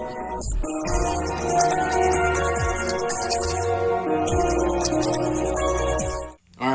Alright,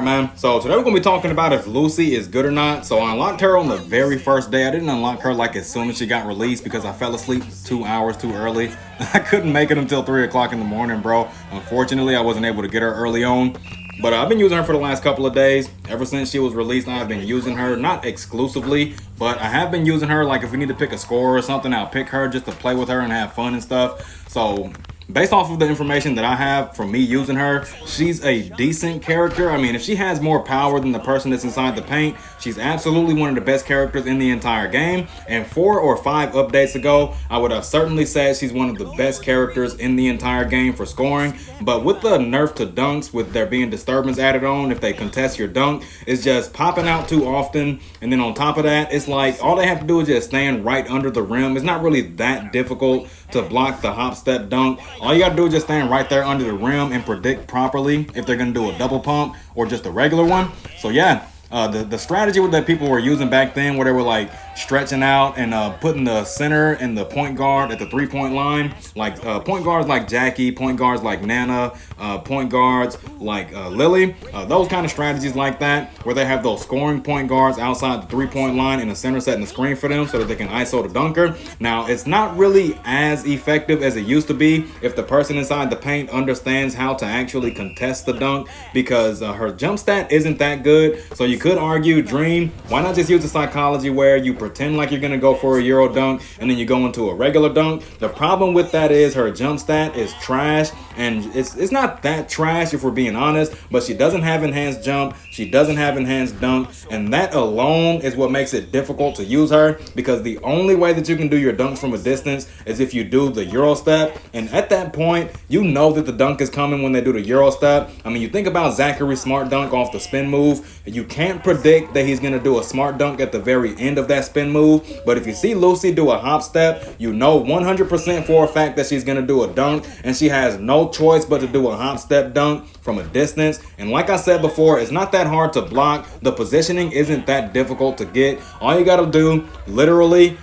man, so today we're going to be talking about if Lucy is good or not. So I unlocked her on the very first day. I didn't unlock her like as soon as she got released because I fell asleep 2 hours too early. I couldn't make it until 3 o'clock in the morning, bro. Unfortunately, I wasn't able to get her early on. But I've been using her for the last couple of days. Ever since she was released, I've been using her, not exclusively, but I have been using her. Like if we need to pick a score or something, I'll pick her just to play with her and have fun and stuff. So based off of the information that I have from me using her, she's a decent character. I mean, if she has more power than the person that's inside the paint, she's absolutely one of the best characters in the entire game. And 4 or 5 updates ago, I would have certainly said she's one of the best characters in the entire game for scoring. But with the nerf to dunks, with there being disturbance added on, if they contest your dunk, it's just popping out too often. And then on top of that, it's like all they have to do is just stand right under the rim. It's not really that difficult to block the hop step dunk. All you gotta do is just stand right there under the rim and predict properly if they're gonna do a double pump or just a regular one. So yeah, the strategy that people were using back then, where they were like stretching out and putting the center and the point guard at the 3-point line, like point guards like Jackie, point guards like Nana, point guards like Lily, those kind of strategies like that, where they have those scoring point guards outside the 3-point line and the center setting the screen for them so that they can ISO the dunker. Now, it's not really as effective as it used to be if the person inside the paint understands how to actually contest the dunk, because her jump stat isn't that good. So you could argue, Dream, why not just use the psychology where you pretend like you're gonna go for a Euro dunk and then you go into a regular dunk? The problem with that is her jump stat is trash, and it's not that trash if we're being honest, but she doesn't have enhanced jump, she doesn't have enhanced dunk, and that alone is what makes it difficult to use her, because the only way that you can do your dunks from a distance is if you do the Euro step, and at that point you know that the dunk is coming when they do the Euro step. I mean, you think about Zachary's smart dunk off the spin move, you can't predict that he's gonna do a smart dunk at the very end of that spin move, but if you see Lucy do a hop step, you know 100% for a fact that she's gonna do a dunk, and she has no choice but to do a hop step dunk from a distance. And like I said before, it's not that hard to block. The positioning isn't that difficult to get. All you gotta do, literally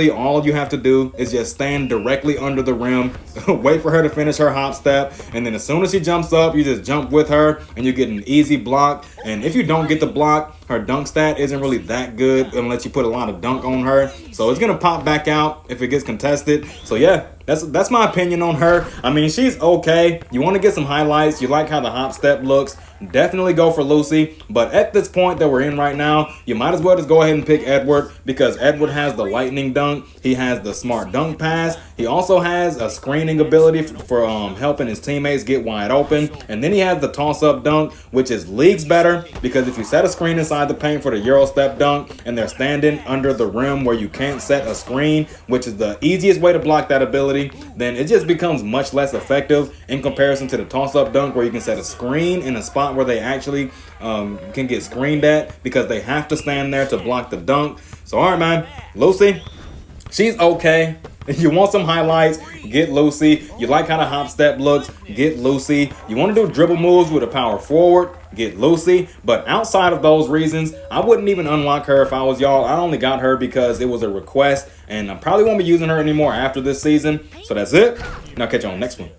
all you have to do is just stand directly under the rim, wait for her to finish her hop step, and then as soon as she jumps up, you just jump with her and you get an easy block. And if you don't get the block, her dunk stat isn't really that good unless you put a lot of dunk on her, so it's gonna pop back out if it gets contested. So yeah, that's my opinion on her. I mean, she's okay. You want to get some highlights, you like how the hop step looks, definitely go for Lucy. But at this point that we're in right now, you might as well just go ahead and pick Edward, because Edward has the lightning dunk, he has the smart dunk pass, he also has a screening ability for helping his teammates get wide open, and then he has the toss-up dunk, which is leagues better, because if you set a screen inside the paint for the Euro step dunk and they're standing under the rim where you can't set a screen, which is the easiest way to block that ability, then it just becomes much less effective in comparison to the toss-up dunk, where you can set a screen in a spot where they actually can get screened at, because they have to stand there to block the dunk. So all right, man, Lucy, she's okay. If you want some highlights, get Lucy. You like how the hop step looks, get Lucy. You want to do dribble moves with a power forward, get Lucy. But outside of those reasons, I wouldn't even unlock her if I was y'all. I only got her because it was a request, and I probably won't be using her anymore after this season. So that's it, and I'll catch you on the next one.